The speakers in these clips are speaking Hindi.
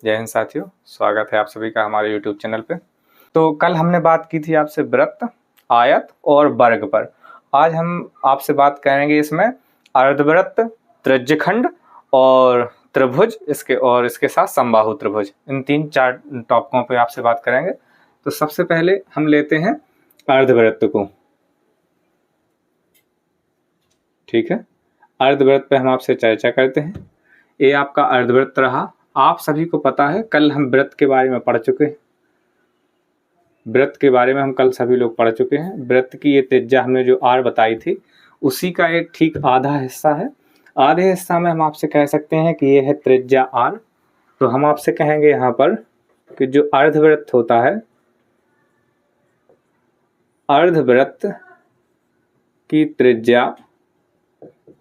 जय हिंद साथियों, स्वागत है आप सभी का हमारे YouTube चैनल पे। तो कल हमने बात की थी आपसे वृत्त, आयत और वर्ग पर। आज हम आपसे बात करेंगे इसमें अर्धवृत्त, त्रिज्यखंड और त्रिभुज, इसके साथ समबाहु त्रिभुज। इन 3-4 टॉपिकों पे आपसे बात करेंगे। तो सबसे पहले हम लेते हैं अर्धवृत्त को। ठीक है, अर्धवृत्त पे हम आपसे चर्चा करते हैं। ये आपका अर्धवृत्त रहा। आप सभी को पता है, कल हम वृत्त के बारे में पढ़ चुके हैं। वृत्त के बारे में हम कल सभी लोग पढ़ चुके हैं। वृत्त की ये त्रिज्या हमने जो r बताई थी, उसी का एक ठीक आधा हिस्सा है। आधे हिस्सा में हम आपसे कह सकते हैं कि ये है त्रिज्या r। तो हम आपसे कहेंगे यहाँ पर कि जो अर्धवृत्त होता है, अर्धवृत्त की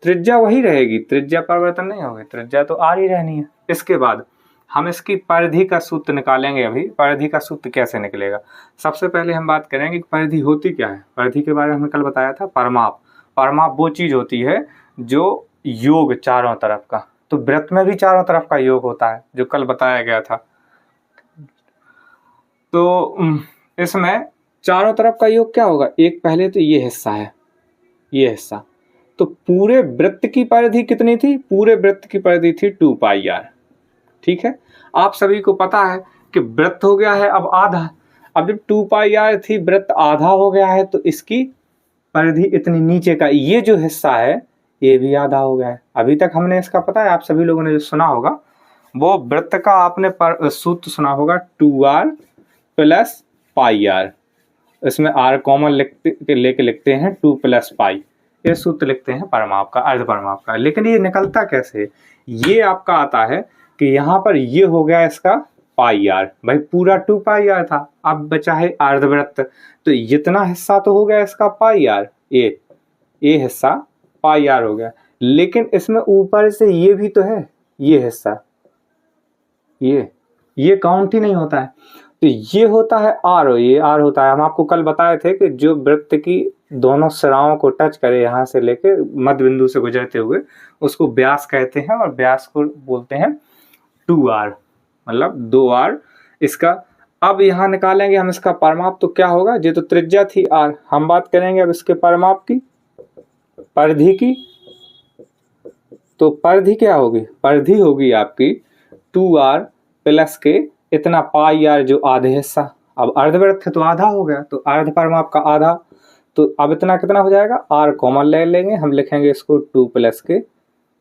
त्रिज्या वही रहेगी, त्रिज्या परिवर्तन नहीं होगी, त्रिज्या तो r ही रहनी है। इसके बाद हम इसकी परिधि का सूत्र निकालेंगे। अभी परिधि का सूत्र कैसे निकलेगा, सबसे पहले हम बात करेंगे कि परिधि होती क्या है। परिधि के बारे में हमने कल बताया था, परिमाप। परिमाप वो चीज होती है जो योग चारों तरफ का, तो वृत्त में भी चारों तरफ का योग होता है, जो कल बताया गया था। तो इसमें चारों तरफ का योग क्या होगा, एक पहले तो ये हिस्सा है, ये हिस्सा। तो पूरे वृत्त की परिधि कितनी थी, पूरे वृत्त की परिधि थी 2πr। ठीक है, आप सभी को पता है कि वृत्त हो गया है अब आधा। अब जब 2πr थी, वृत्त आधा हो गया है, तो इसकी परिधि इतनी नीचे का ये जो हिस्सा है, ये भी आधा हो गया है। अभी तक हमने इसका पता है, आप सभी लोगों ने जो सुना होगा वो वृत्त का आपने सूत्र सुना होगा, 2r + πr। इसमें r कॉमन लेके लिखते हैं 2 + π। ये सूत्र लिखते हैं परिमाप का, अर्ध परिमाप का। लेकिन ये निकलता कैसे, ये आपका आता है कि यहाँ पर ये हो गया इसका πr। भाई पूरा 2πr था, अब बचा है अर्धवृत्त, तो इतना हिस्सा तो हो गया इसका πr। ये हिस्सा πr हो गया। लेकिन इसमें ऊपर से ये भी तो है, ये हिस्सा, ये काउंट ही नहीं होता है। तो ये होता है r, और ये r होता है। हम आपको कल बताए थे कि जो वृत्त की दोनों सिराओं को टच करे, यहाँ से लेके मध्य बिंदु से गुजरते हुए, उसको व्यास कहते हैं, और व्यास को बोलते हैं 2r, मतलब 2r इसका। अब यहाँ निकालेंगे हम इसका परिमाप, तो क्या होगा, ये तो त्रिज्या थी r, हम बात करेंगे अब इसके परिमाप की, परिधि की। तो परिधि क्या होगी, परिधि होगी आपकी 2r + के इतना πr, जो आधे हिस्सा। अब अर्धवृत्त है तो आधा हो गया, तो अर्ध परिमाप का आधा। तो अब इतना कितना हो जाएगा, r कॉमन ले लेंगे, हम लिखेंगे इसको 2 + के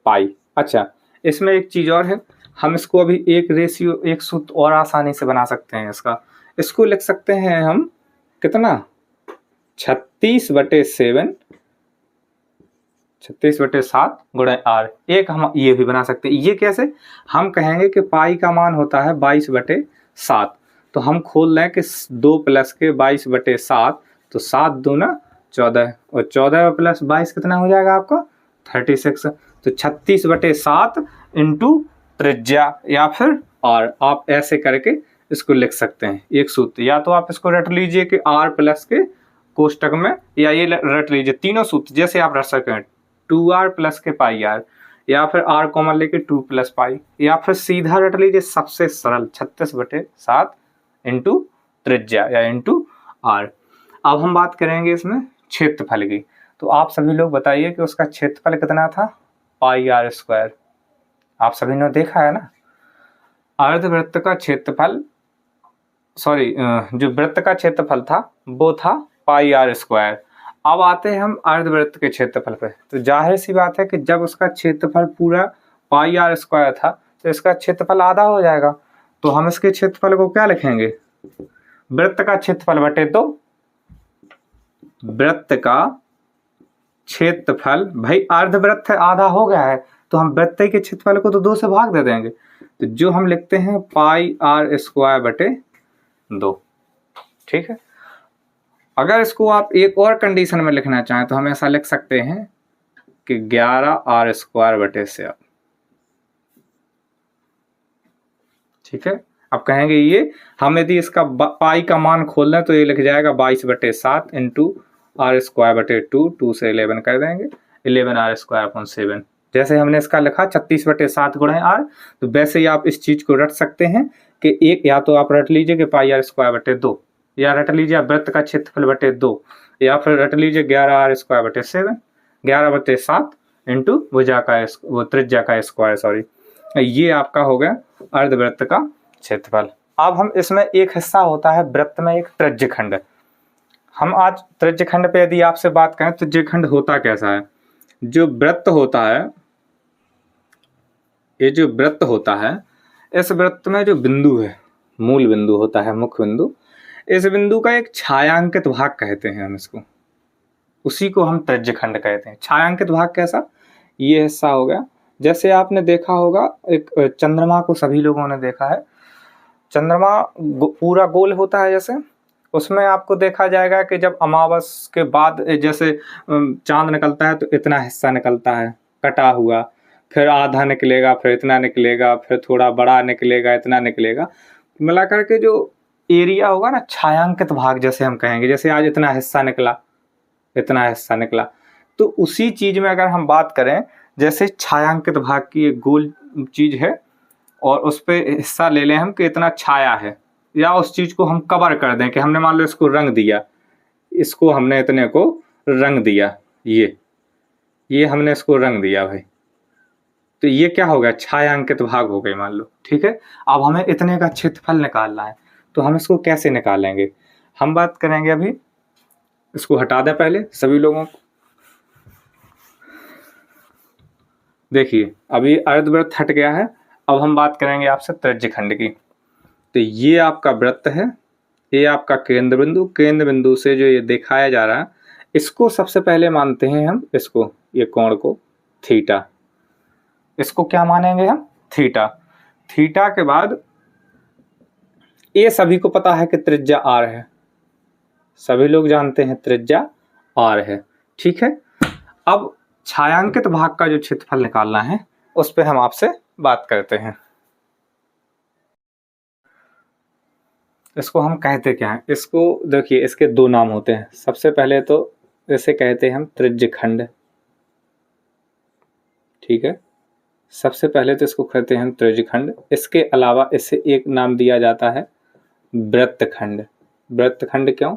π। अच्छा, इसमें एक चीज और है, हम इसको अभी एक सूत्र और आसानी से बना सकते हैं इसको लिख सकते हैं हम कितना, 36/7 गुणा r। एक हम ये भी बना सकते हैं। ये कैसे, हम कहेंगे कि पाई का मान होता है 22/7, तो हम खोल लें कि 2 + के 22/7, तो 7 दूना 14, और 14 + 22 कितना हो जाएगा आपका 36। तो 36/7 इंटू त्रिज्या या फिर r। आप ऐसे करके इसको लिख सकते हैं एक सूत्र, या तो आप इसको रट लीजिए कि r + के कोष्टक में, या ये रट लीजिए तीनों सूत्र जैसे आप रट सकें, 2r + के πr, या फिर r कॉमन लेके 2 + π, या फिर सीधा रट लीजिए सबसे सरल 36/7 इंटू त्रिज्या या इंटू r। अब हम बात करेंगे इसमें क्षेत्रफल की। तो आप सभी लोग बताइए कि उसका क्षेत्रफल कितना था, πr²। आप सभी ने देखा है ना, अर्धवृत्त का क्षेत्रफल, जो वृत्त का क्षेत्रफल था वो था πr²। अब आते हैं हम अर्धवृत्त के क्षेत्रफल पे। तो जाहिर सी बात है कि जब उसका क्षेत्रफल पूरा πr² था, तो इसका क्षेत्रफल आधा हो जाएगा। तो हम इसके क्षेत्रफल को क्या लिखेंगे, वृत्त का क्षेत्रफल बटे 2। वृत्त का क्षेत्रफल, भाई अर्धवृत्त है, आधा हो गया है, तो हम वृत्त के क्षेत्रफल को तो 2 से भाग दे देंगे। तो जो हम लिखते हैं πr²/2। ठीक है, अगर इसको आप एक और कंडीशन में लिखना चाहें तो हम ऐसा लिख सकते हैं कि 11r²/7। ठीक है, अब कहेंगे ये, हम यदि इसका पाई का मान खोल लें तो ये लिख जाएगा 22/7 इंटू r²/2, 2 से 11 कर देंगे, 11r²/7। जैसे हमने इसका लिखा 36/7 गुणे r, तो वैसे ही आप इस चीज को रट सकते हैं कि एक, या तो आप रट लीजिए कि पाई r स्क्वायर बटे 2, या रट लीजिए वृत्त का क्षेत्रफल बटे 2, या फिर रट लीजिए 11r स्क्वायर बटे 7, 11/7 इंटू भुजा का वो त्रिज्या का स्क्वायर, सॉरी, ये आपका हो गया अर्धवृत्त का क्षेत्रफल। अब हम इसमें एक हिस्सा होता है वृत्त में एक त्रिज्यखंड। हम आज त्रिज्यखंड पे यदि आपसे बात करें, त्रिज्यखंड होता कैसा है? जो वृत्त होता है, ये जो वृत्त होता है, इस वृत्त में जो बिंदु है, मूल बिंदु होता है, मुख्य बिंदु, इस बिंदु का एक छायांकित भाग कहते हैं हम इसको, उसी को हम त्रिज्यखंड कहते हैं। छायांकित भाग कैसा? ये हिस्सा हो गया। जैसे आपने देखा होगा एक चंद्रमा को, सभी लोगों ने देखा है, चंद्रमा पूरा गोल होता है, जैसे उसमें आपको देखा जाएगा कि जब अमावस के बाद जैसे चांद निकलता है तो इतना हिस्सा निकलता है कटा हुआ, फिर आधा निकलेगा, फिर इतना निकलेगा, फिर थोड़ा बड़ा निकलेगा, इतना निकलेगा, मिला करके जो एरिया होगा ना, छायांकित भाग जैसे हम कहेंगे, जैसे आज इतना हिस्सा निकला, इतना हिस्सा निकला, तो उसी चीज में अगर हम बात करें, जैसे छायांकित भाग की एक गोल चीज है और उस पे हिस्सा ले लें हम कि इतना छाया है, या उस चीज को हम कवर कर दें कि हमने मान लो इसको रंग दिया, इसको हमने इतने को रंग दिया, ये हमने इसको रंग दिया भाई, तो ये क्या हो गया? छायांकित भाग हो गई मान लो, ठीक है। अब हमें इतने का क्षेत्रफल निकालना है, तो हम इसको कैसे निकालेंगे? हम बात करेंगे, अभी इसको हटा दें पहले सभी लोगों को। देखिए अभी अर्धवृत्त हट गया है, अब हम बात करेंगे आपसे त्रिज्यखंड की। तो ये आपका वृत्त है, ये आपका केंद्र बिंदु, केंद्र बिंदु से जो ये दिखाया जा रहा है, इसको सबसे पहले मानते हैं हम, इसको, ये कोण को थीटा, इसको क्या मानेंगे हम? थीटा। थीटा के बाद ये सभी को पता है कि त्रिज्या r है, सभी लोग जानते हैं त्रिज्या r है, ठीक है। अब छायांकित भाग का जो क्षेत्रफल निकालना है, उस पे हम आपसे बात करते हैं। इसको हम कहते क्या हैं? इसको देखिए, इसके दो नाम होते हैं। सबसे पहले तो इसे कहते हैं हम त्रिज्यखंड, ठीक है, सबसे पहले तो इसको कहते हैं हम त्रिज्यखंड। इसके अलावा इसे एक नाम दिया जाता है वृत्तखंड। वृत्तखंड क्यों?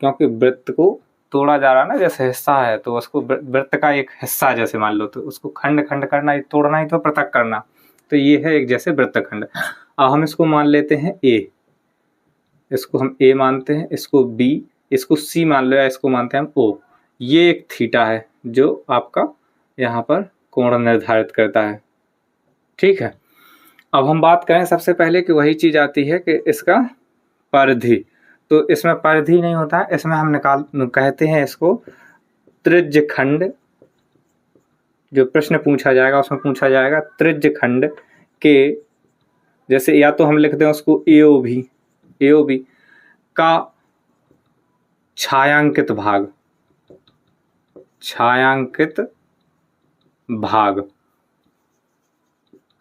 क्योंकि वृत्त को तोड़ा जा रहा है ना, जैसे हिस्सा है, तो उसको वृत्त का एक हिस्सा जैसे मान लो, तो उसको खंड खंड करना, ही तोड़ना ही तो पृथक करना, तो ये है एक जैसे वृत्तखंड। अब हम इसको मान लेते हैं ए, इसको हम ए मानते हैं, इसको बी, इसको सी मान लो, या इसको मानते हैं हम ओ। ये एक थीटा है जो आपका यहाँ पर कोण निर्धारित करता है, ठीक है। अब हम बात करें सबसे पहले कि वही चीज आती है कि इसका परिधि, तो इसमें परिधि नहीं होता है, इसमें हम कहते हैं इसको त्रिज्यखंड। जो प्रश्न पूछा जाएगा उसमें पूछा जाएगा त्रिज्यखंड के, जैसे या तो हम लिखते हैं उसको AOB का छायांकित भाग, छायांकित भाग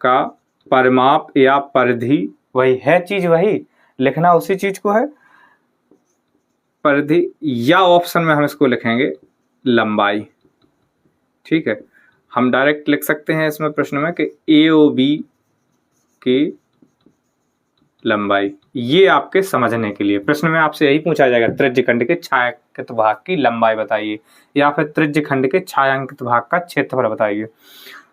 का परिमाप या परिधि, वही है चीज, वही लिखना उसी चीज को है, परिधि, या ऑप्शन में हम इसको लिखेंगे लंबाई, ठीक है। हम डायरेक्ट लिख सकते हैं इसमें प्रश्न में कि AOB की लंबाई। ये आपके समझने के लिए प्रश्न में आपसे यही पूछा जाएगा, त्रिज्यखंड के छायांकित भाग की लंबाई बताइए, या फिर त्रिज्यखंड के छायांकित भाग का क्षेत्रफल बताइए।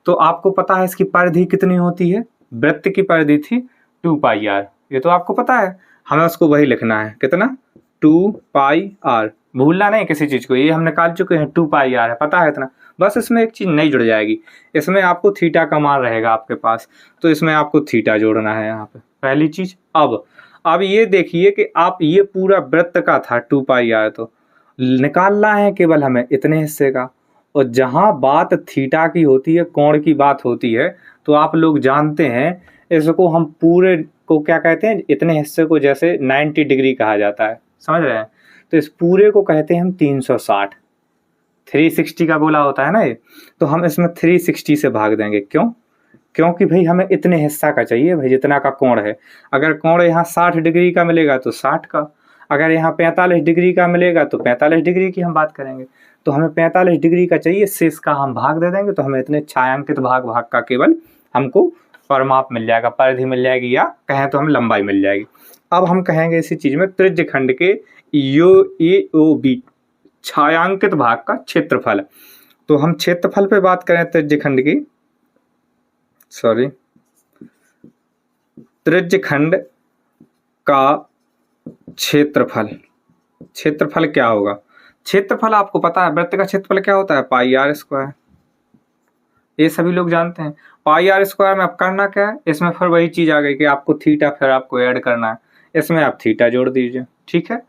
तो आपको पता है इसकी परिधि कितनी होती है? वृत्त की परिधि थी 2πr, ये तो आपको पता है, हमें उसको वही लिखना है, कितना? 2πr, भूलना नहीं किसी चीज को, ये हम निकाल चुके हैं, 2πr है, पता है इतना। बस इसमें एक चीज नई जुड़ जाएगी, इसमें आपको थीटा का मान रहेगा आपके पास, तो इसमें आपको थीटा जोड़ना है यहाँ पे, पहली चीज। अब ये देखिए कि आप, ये पूरा वृत्त का था 2πr, तो निकालना है केवल हमें इतने हिस्से का, और जहां बात थीटा की होती है, कोण की बात होती है, तो आप लोग जानते हैं इसको हम पूरे को क्या कहते हैं, इतने हिस्से को जैसे 90 डिग्री कहा जाता है, समझ रहे हैं? तो इस पूरे को कहते हैं हम 360, 360 का गोला होता है ना ये, तो हम इसमें 360 से भाग देंगे। क्यों? क्योंकि भाई हमें इतने हिस्सा का चाहिए भाई, जितना का कोण है। अगर कोण यहाँ 60 डिग्री का मिलेगा तो 60 का, अगर यहाँ 45 डिग्री का मिलेगा तो 45 डिग्री की हम बात करेंगे। तो हमें 45 डिग्री का चाहिए, इससे इसका हम भाग दे देंगे तो हमें इतने छायांकित भाग का केवल हमको परिमाप मिल जाएगा, परिधि मिल जाएगी, या कहें तो हम लंबाई मिल जाएगी। अब हम कहेंगे इसी चीज में त्रिज्य खंड के AOB छायांकित भाग का क्षेत्रफल। तो हम क्षेत्रफल पे बात करें त्रिज्य खंड की, त्रिज्य खंड का क्षेत्रफल। क्षेत्रफल क्या होगा? क्षेत्रफल आपको पता है, वृत्त का क्षेत्रफल क्या होता है? पाई आर स्क्वायर, ये सभी लोग जानते हैं। पाई आर स्क्वायर में अब करना क्या है, इसमें फिर वही चीज आ गई कि आपको थीटा फिर आपको ऐड करना है, इसमें आप थीटा जोड़ दीजिए। ठीक है,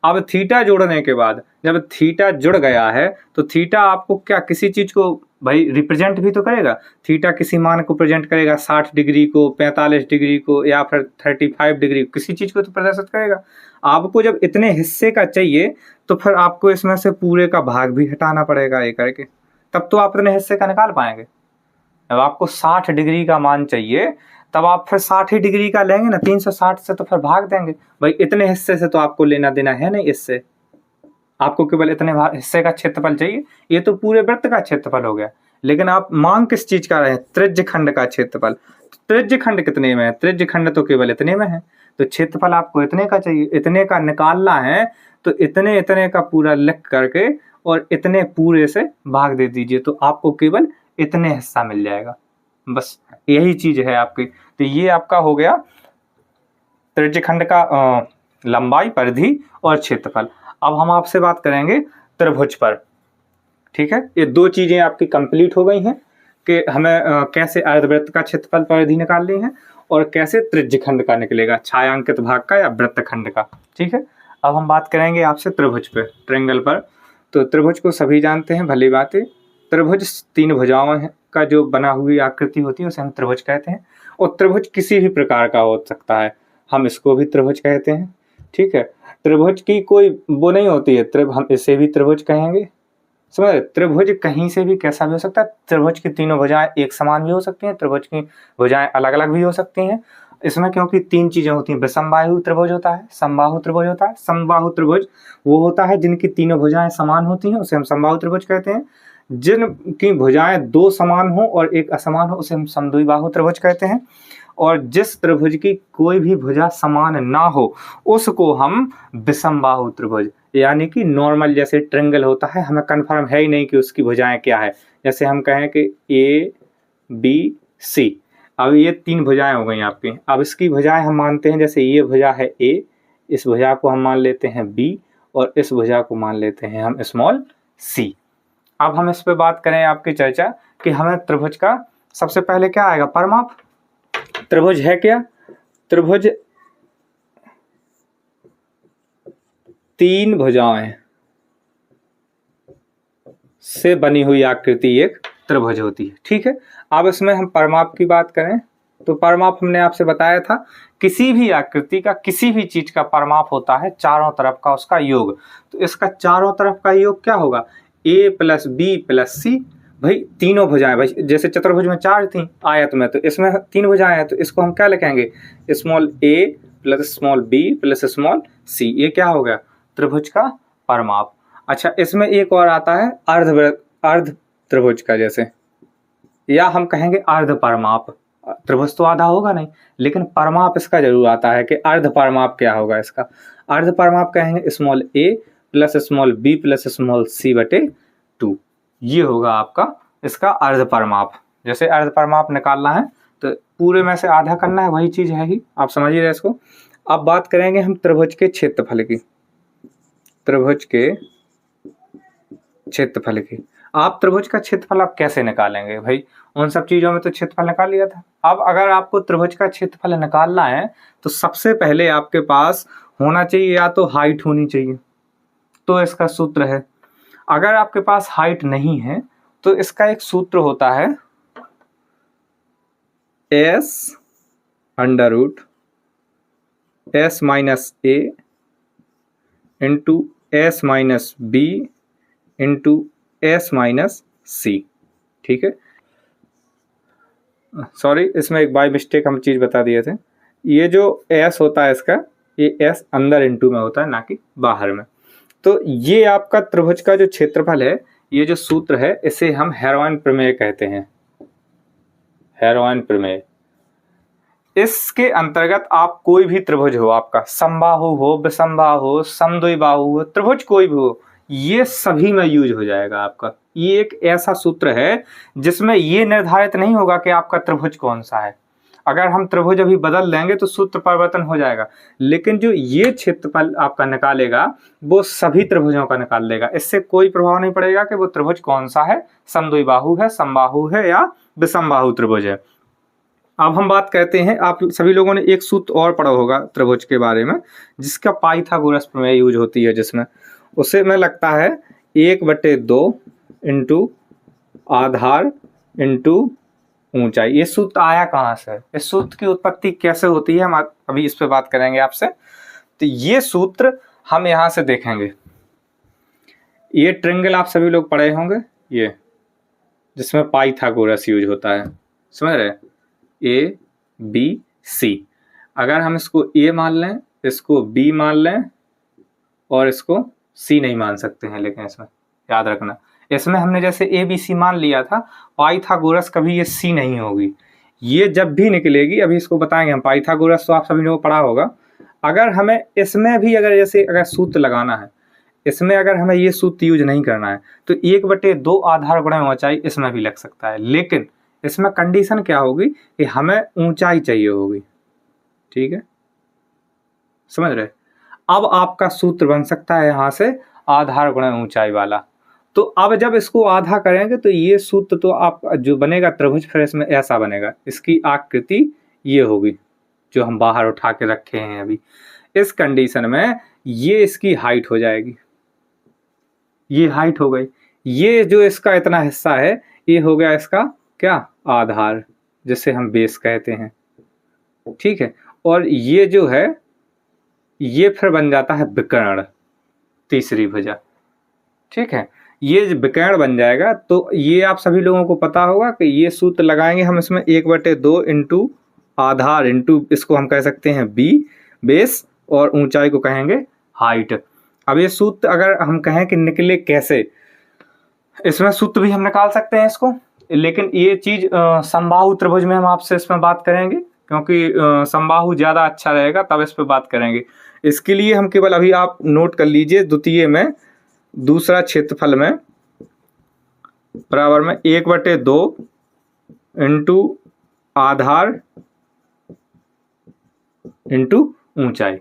अब थीटा जोड़ने के बाद जब थीटा जुड़ गया है तो थीटा आपको क्या किसी चीज को भाई रिप्रेजेंट भी तो करेगा। थीटा किसी मान को प्रेजेंट करेगा, 60 डिग्री को, 45 डिग्री को, या फिर 35 डिग्री, किसी चीज को तो प्रदर्शित करेगा। आपको जब इतने हिस्से का चाहिए तो फिर आपको इसमें से पूरे का भाग भी हटाना पड़ेगा ये करके, तब तो आप इतने हिस्से का निकाल पाएंगे। अब आपको 60 डिग्री का मान चाहिए, तब आप फिर 60 ही डिग्री का लेंगे ना, 360 से तो फिर भाग देंगे। भाई इतने हिस्से से तो आपको लेना देना है नहीं, इससे आपको केवल इतने हिस्से का क्षेत्रफल चाहिए। ये तो पूरे वृत्त का क्षेत्रफल हो गया, लेकिन आप मांग किस चीज का रहे हैं? त्रिज्य खंड का क्षेत्रफल। तो त्रिज्य खंड कितने में है? त्रिज्य खंड तो केवल इतने में है, तो क्षेत्रफल आपको इतने का चाहिए, इतने का निकालना है। तो इतने इतने का पूरा लिख करके और इतने पूरे से भाग दे दीजिए, तो आपको केवल इतने हिस्सा मिल जाएगा। बस यही चीज है आपकी। तो ये आपका हो गया त्रिज्य खंड का लंबाई, परिधि और क्षेत्रफल। अब हम आपसे बात करेंगे त्रिभुज पर। ठीक है, ये दो चीजें आपकी कंप्लीट हो गई हैं कि हमें कैसे अर्धवृत्त का क्षेत्रफल, परिधि निकालनी है और कैसे त्रिज्य खंड का निकलेगा, छायांकित भाग का या वृत्त खंड का। ठीक है, अब हम बात करेंगे आपसे त्रिभुज पे, ट्रायंगल पर। तो त्रिभुज को सभी जानते हैं, भली बात है। त्रिभुज 3 भुजाओं का जो बना हुई आकृति होती है उसे हम त्रिभुज कहते हैं। और त्रिभुज किसी भी प्रकार का हो सकता है, हम इसको भी त्रिभुज कहते हैं। ठीक है, त्रिभुज की कोई वो नहीं होती है, हम इसे भी त्रिभुज कहेंगे। समझ, त्रिभुज कहीं से भी कैसा भी हो सकता है। त्रिभुज की तीनों भुजाएं एक समान भी हो सकती हैं, त्रिभुज की भुजाएं अलग अलग भी हो सकती हैं। इसमें क्योंकि 3 चीजें होती हैं, विषमबाहु त्रिभुज होता है, समबाहु त्रिभुज होता है। समबाहु त्रिभुज वो होता है जिनकी तीनों भुजाएं समान होती हैं, उसे हम समबाहु त्रिभुज कहते हैं। जिनकी भुजाएं 2 समान हो और 1 असमान हो उसे हम समद्विबाहु त्रिभुज कहते हैं। और जिस त्रिभुज की कोई भी भुजा समान ना हो उसको हम विषमबाहु त्रिभुज, यानी कि नॉर्मल जैसे ट्रायंगल होता है, हमें कंफर्म है ही नहीं कि उसकी भुजाएं क्या है। जैसे हम कहें कि ABC, अब ये 3 भुजाएं हो गई आपकी। अब इसकी भुजाएं हम मानते हैं, जैसे ये भुजा है A, इस भुजा को हम मान लेते हैं B और इस भुजा को मान लेते हैं हम स्मॉल c। अब हम इस पे बात करें आपकी चर्चा कि हमें त्रिभुज का सबसे पहले क्या आएगा? परिमाप। त्रिभुज है क्या? त्रिभुज 3 भुजाएं से बनी हुई आकृति एक त्रिभुज होती है। ठीक है, अब इसमें हम परिमाप की बात करें तो परिमाप हमने आपसे बताया था, किसी भी आकृति का, किसी भी चीज का परिमाप होता है चारों तरफ का उसका योग। तो इसका चारों तरफ का योग क्या होगा? A + B + C। भाई तीनों भुजाएं, भाई जैसे चतुर्भुज में 4 थी आयत में, तो इसमें 3 भुजाएं हैं, तो इसको हम क्या लिखेंगे? Small a + small b + small c। ये क्या हो गया? त्रिभुज का परिमाप। अच्छा, इसमें एक और आता है अर्ध त्रिभुज का, जैसे, या हम कहेंगे अर्ध परिमाप। त्रिभुज तो आधा होगा नहीं, लेकिन परिमाप इसका जरूर आता है कि अर्ध परिमाप क्या होगा इसका? अर्ध परिमाप कहेंगे small a + small b + small c/2। ये होगा आपका इसका अर्ध परिमाप। जैसे अर्ध परिमाप निकालना है तो पूरे में से आधा करना है, वही चीज है ही, आप समझिए रहे इसको। अब बात करेंगे हम त्रिभुज के क्षेत्रफल की। त्रिभुज के क्षेत्रफल की, आप त्रिभुज का क्षेत्रफल आप कैसे निकालेंगे? भाई उन सब चीजों में तो क्षेत्रफल निकाल लिया था। अब अगर आपको त्रिभुज का क्षेत्रफल निकालना है तो सबसे पहले आपके पास होना चाहिए या तो हाइट होनी चाहिए, तो इसका सूत्र है। अगर आपके पास हाइट नहीं है तो इसका एक सूत्र होता है s√s - a × s - b × s - c। ठीक है, सॉरी, इसमें एक बाय मिस्टेक हम चीज बता दिए थे। ये जो s होता है इसका, ये s अंदर इंटू में होता है, ना कि बाहर में। तो ये आपका त्रिभुज का जो क्षेत्रफल है, ये जो सूत्र है, इसे हम हेरोइन प्रमेय कहते हैं, हेरोइन प्रमेय। इसके अंतर्गत आप कोई भी त्रिभुज हो, आपका समबाहु हो, विषमबाहु हो, समद्विबाहु हो, त्रिभुज कोई भी हो, ये सभी में यूज हो जाएगा आपका। ये एक ऐसा सूत्र है जिसमें ये निर्धारित नहीं होगा कि आपका त्रिभुज कौन सा है। अगर हम त्रिभुज अभी बदल देंगे तो सूत्र परिवर्तन हो जाएगा, लेकिन जो ये क्षेत्रफल आपका निकालेगा वो सभी त्रिभुजों का निकाल लेगा। इससे कोई प्रभाव नहीं पड़ेगा कि वो त्रिभुज कौन सा है, समद्विबाहु है, समबाहु है या विषमबाहु त्रिभुज है। अब हम बात करते हैं, आप सभी लोगों ने एक सूत्र और पढ़ा होगा त्रिभुज के बारे में, जिसका पाइथागोरस प्रमेय यूज होती है, जिसमें उसे में लगता है 1/2 इंटू आधार इंटू ऊंचाई। ये सूत्र आया कहाँ से, इस सूत्र की उत्पत्ति कैसे होती है, हम अभी इस पे बात करेंगे आपसे। तो ये सूत्र हम यहाँ से देखेंगे, ये ट्रिंगल आप सभी लोग पढ़े होंगे, ये जिसमें पाइथागोरस यूज होता है, समझ रहे, ABC। अगर हम इसको A मान लें, इसको B मान लें और इसको C नहीं मान सकते हैं, लेकिन इसमें याद रखना, इसमें हमने जैसे ABC मान लिया था, पाइथागोरस कभी ये C नहीं होगी। ये जब भी निकलेगी, अभी इसको बताएंगे हम, पाइथागोरस तो आप सभी लोगों को पढ़ा होगा। अगर हमें इसमें भी अगर सूत्र लगाना है, इसमें अगर हमें ये सूत्र यूज नहीं करना है, तो 1/2 आधार गुणा ऊंचाई इसमें भी लग सकता है, लेकिन इसमें कंडीशन क्या होगी कि हमें ऊंचाई चाहिए होगी, ठीक है, समझ रहे। अब आपका सूत्र बन सकता है यहाँ से आधार गुणा ऊंचाई वाला। तो अब जब इसको आधा करेंगे तो ये सूत्र तो आप जो बनेगा त्रिभुज, फिर इसमें ऐसा बनेगा, इसकी आकृति ये होगी जो हम बाहर उठा के रखे हैं अभी। इस कंडीशन में ये इसकी हाइट हो जाएगी, ये हाइट हो गई। ये जो इसका इतना हिस्सा है, ये हो गया इसका क्या, आधार, जिसे हम बेस कहते हैं, ठीक है। और ये जो है, ये फिर बन जाता है विकर्ण, तीसरी भुजा, ठीक है। ये विकर्ण बन जाएगा। तो ये आप सभी लोगों को पता होगा कि ये सूत्र लगाएंगे हम इसमें 1/2 इंटू आधार इंटू, इसको हम कह सकते हैं B बेस, और ऊंचाई को कहेंगे हाइट। अब ये सूत्र अगर हम कहें कि निकले कैसे, इसमें सूत्र भी हम निकाल सकते हैं इसको, लेकिन ये चीज समबाहु त्रिभुज में हम आपसे इसमें बात करेंगे, क्योंकि समबाहु ज्यादा अच्छा रहेगा, तब इस पे बात करेंगे। इसके लिए हम केवल अभी आप नोट कर लीजिए, द्वितीय में दूसरा क्षेत्रफल में बराबर में 1/2 इंटू आधार इंटू ऊंचाई,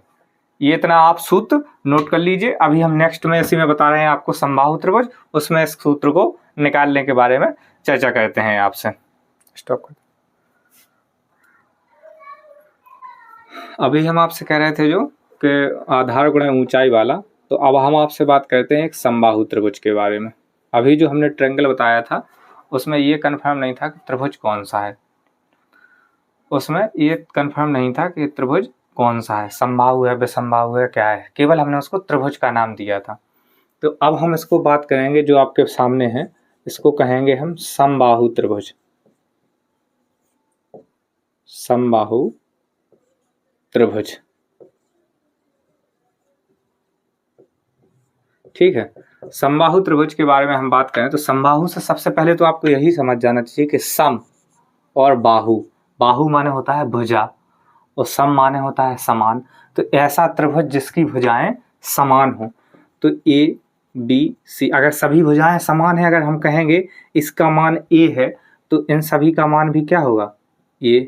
ये इतना आप सूत्र नोट कर लीजिए। अभी हम नेक्स्ट में इसी में बता रहे हैं आपको समबाहु त्रिभुज, उसमें इस सूत्र को निकालने के बारे में चर्चा करते हैं आपसे। स्टॉप कर। अभी हम आपसे कह रहे थे जो कि आधार गुणा ऊंचाई वाला, तो अब हम आपसे बात करते हैं एक समबाहु त्रिभुज के बारे में। अभी जो हमने ट्रायंगल बताया था, उसमें ये कंफर्म नहीं था कि त्रिभुज कौन सा है, उसमें ये कंफर्म नहीं था कि त्रिभुज कौन सा है, समबाहु है, विषमबाहु है, क्या है, केवल हमने उसको त्रिभुज का नाम दिया था। तो अब हम इसको बात करेंगे, जो आपके सामने है, इसको कहेंगे हम समबाहु त्रिभुज, समबाहु त्रिभुज, ठीक है। समबाहु त्रिभुज के बारे में हम बात करें तो समबाहु से सबसे पहले तो आपको यही समझ जाना चाहिए कि सम और बाहु, बाहु माने होता है भुजा और सम माने होता है समान। तो ऐसा त्रिभुज जिसकी भुजाएं समान हो, तो ABC, अगर सभी भुजाएं समान है, अगर हम कहेंगे इसका मान A है, तो इन सभी का मान भी क्या होगा, A।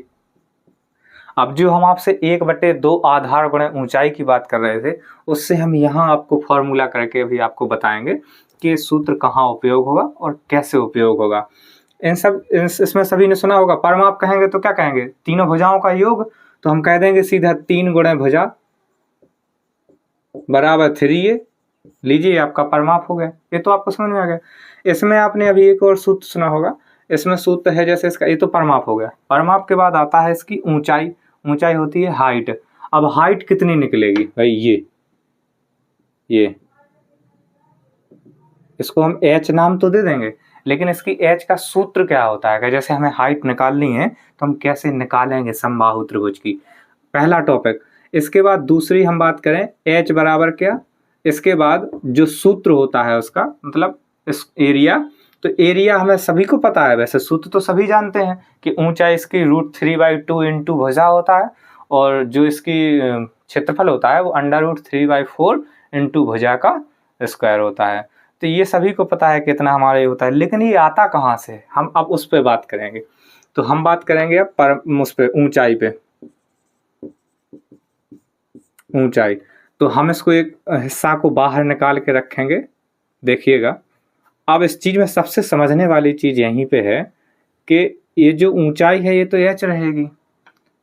अब जो हम आपसे 1/2 आधार गुणा ऊंचाई की बात कर रहे थे, उससे हम यहाँ आपको फॉर्मूला करके अभी आपको बताएंगे कि सूत्र कहाँ उपयोग होगा और कैसे उपयोग होगा। इसमें सभी ने सुना होगा, परमाप कहेंगे तो क्या कहेंगे, तीनों भुजाओं का योग, तो हम कह देंगे सीधा 3 गुणा भुजा बराबर 3A, लीजिए आपका परमाप हो गया। ये तो आपको समझ में आ गया। इसमें आपने अभी एक और सूत्र सुना होगा, इसमें सूत्र है जैसे इसका, ये तो परमाप हो गया। परमाप के बाद आता है इसकी ऊंचाई, ऊंचाई होती है हाइट। अब हाइट कितनी निकलेगी भाई, ये इसको हम H नाम तो दे देंगे, लेकिन इसकी H का सूत्र क्या होता है, जैसे हमें हाइट निकालनी है तो हम कैसे निकालेंगे समबाहु त्रिभुज की, पहला टॉपिक। इसके बाद दूसरी हम बात करें H बराबर क्या, इसके बाद जो सूत्र होता है उसका मतलब इस एरिया, तो एरिया हमें सभी को पता है, वैसे सूत्र तो सभी जानते हैं कि ऊंचाई इसकी √3/2 इंटू भुजा होता है और जो इसकी क्षेत्रफल होता है वो √3/4 इंटू भुजा का स्क्वायर होता है। तो ये सभी को पता है कितना हमारे होता है, लेकिन ये आता कहाँ से, हम अब उस पर बात करेंगे। तो हम बात करेंगे अब उस पे ऊंचाई पे, ऊंचाई। तो हम इसको एक हिस्सा को बाहर निकाल के रखेंगे, देखिएगा। अब इस चीज में सबसे समझने वाली चीज यहीं पे है कि ये जो ऊंचाई है ये तो h रहेगी,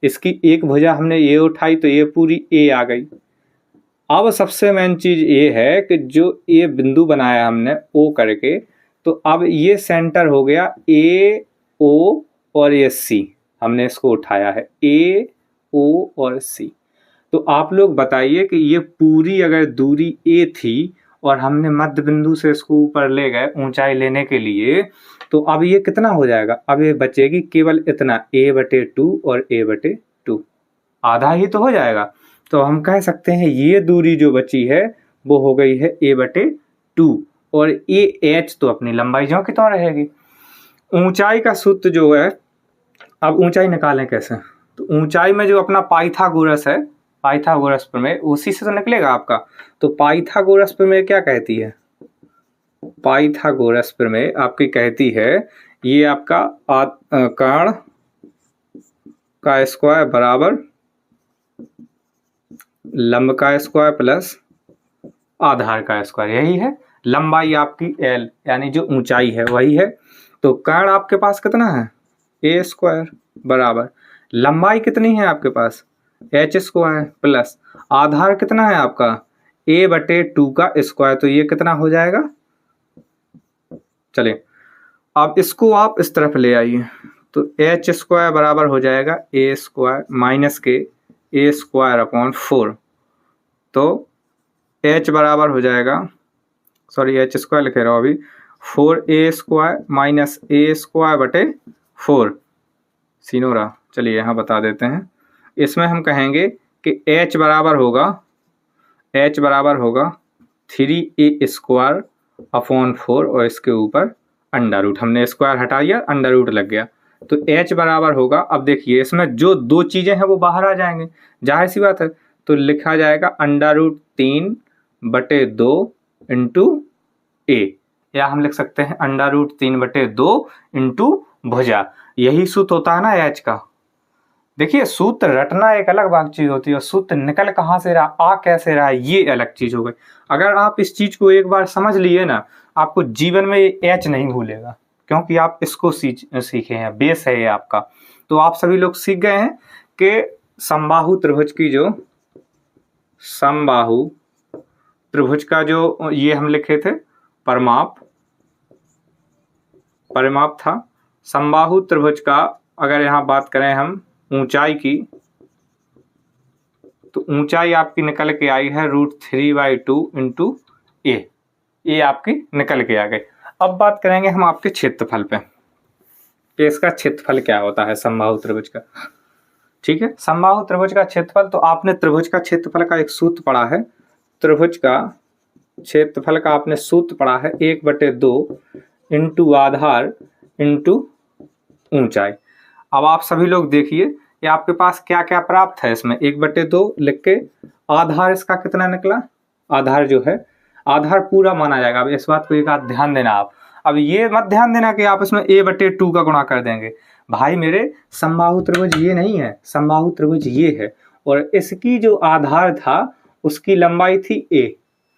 इसकी एक भुजा हमने ये उठाई तो ये पूरी a आ गई। अब सबसे मेन चीज ये है कि जो ये बिंदु बनाया हमने O करके, तो अब ये सेंटर हो गया A O और ये C, हमने इसको उठाया है A O और C। तो आप लोग बताइए कि ये पूरी अगर दूरी A थी और हमने मध्य बिंदु से इसको ऊपर ले गए ऊंचाई लेने के लिए, तो अब ये कितना हो जाएगा, अब ये बचेगी केवल इतना a/2 और a/2, आधा ही तो हो जाएगा। तो हम कह सकते हैं ये दूरी जो बची है वो हो गई है a/2 और ये h तो अपनी लंबाई ज्यों की त्यों रहेगी। ऊंचाई का सूत्र जो है, अब ऊंचाई निकालें कैसे, तो ऊंचाई में जो अपना पाइथागोरस है, पाइथागोरस प्रमेय उसी से तो निकलेगा आपका। तो पाइथागोरस प्रमेय क्या कहती है, पाइथागोरस प्रमेय आपकी कहती है ये आपका कर्ण का स्क्वायर बराबर लंब का स्क्वायर प्लस आधार का स्क्वायर, यही है। लंबाई आपकी l यानी जो ऊंचाई है वही है। तो कर्ण आपके पास कितना है a² बराबर लंबाई कितनी है आपके पास h² प्लस आधार कितना है आपका a/2 का स्क्वायर, तो ये कितना हो जाएगा। चलिए अब इसको आप इस तरफ ले आइए, तो h² बराबर हो जाएगा a² माइनस के a²/4, तो h बराबर हो जाएगा, सॉरी h² लिख रहा हूँ अभी, 4a² माइनस a²/4 सीनोरा। चलिए यहाँ बता देते हैं, इसमें हम कहेंगे कि h बराबर होगा 3a² और इसके ऊपर √, हमने स्क्वायर हटा दिया √ लग गया। तो h बराबर होगा, अब देखिए इसमें जो दो चीज़ें हैं वो बाहर आ जाएंगे, जाहिर सी बात है। तो लिखा जाएगा √3/2 इंटू a, या हम लिख सकते हैं √3/2 इंटू भुजा। यही सूत्र होता है ना h का। देखिए सूत्र रटना एक अलग बात चीज होती है और सूत्र निकल कहाँ से रहा, आ कैसे रहा, ये अलग चीज हो गई। अगर आप इस चीज को एक बार समझ लिए ना, आपको जीवन में ये h नहीं भूलेगा, क्योंकि आप इसको सीखे हैं, बेस है ये आपका। तो आप सभी लोग सीख गए हैं कि समबाहु त्रिभुज की जो समबाहु त्रिभुज का जो ये हम लिखे थे परिमाप था। समबाहु त्रिभुज का अगर यहाँ बात करें हम ऊंचाई की, तो ऊंचाई आपकी निकल के आई है √3/2 इंटू a, ये आपकी निकल के आ गई। अब बात करेंगे हम आपके क्षेत्रफल पे कि इसका क्षेत्रफल क्या होता है समबाहु त्रिभुज का। ठीक है, समबाहु त्रिभुज का क्षेत्रफल, तो आपने त्रिभुज का क्षेत्रफल का एक सूत्र पढ़ा है, त्रिभुज का क्षेत्रफल का आपने सूत्र पढ़ा है 1/2 इंटू आधार इंटू ऊंचाई। अब आप सभी लोग देखिए कि आपके पास क्या क्या प्राप्त है इसमें, 1/2 लिख के आधार इसका कितना निकला, आधार जो है आधार पूरा माना जाएगा। अब इस बात को एक आध ध्यान देना आप, अब ये मत ध्यान देना कि आप इसमें a/2 का गुणा कर देंगे। भाई मेरे समबाहु त्रिभुज ये नहीं है, समबाहु त्रिभुज ये है और इसकी जो आधार था उसकी लंबाई थी a,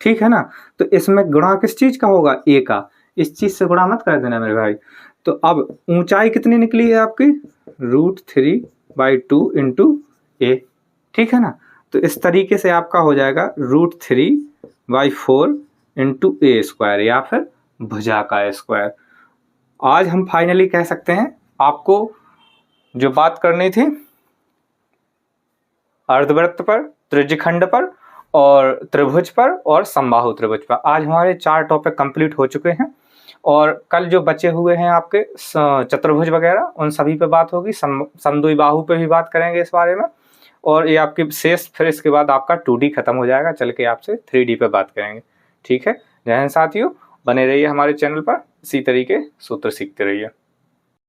ठीक है ना। तो इसमें गुणा किस चीज का होगा, a का, इस चीज से गुणा मत कर देना मेरे भाई। तो अब ऊंचाई कितनी निकली है आपकी √3/2 इंटू a, ठीक है ना। तो इस तरीके से आपका हो जाएगा √3/4 इंटू a² या फिर भुजा का स्क्वायर। आज हम फाइनली कह सकते हैं आपको जो बात करनी थी अर्धवृत्त पर, त्रिज्यखंड पर और त्रिभुज पर और समबाहु त्रिभुज पर, आज हमारे 4 टॉपिक कंप्लीट हो चुके हैं और कल जो बचे हुए हैं आपके चतुर्भुज वगैरह उन सभी पे बात होगी, समद्विबाहु पे भी बात करेंगे इस बारे में और ये आपके शेष, फिर इसके बाद आपका 2D खत्म हो जाएगा, चल के आपसे 3D पे बात करेंगे। ठीक है, जय हिंद साथियों, बने रहिए हमारे चैनल पर, इसी तरीके सूत्र सीखते रहिए।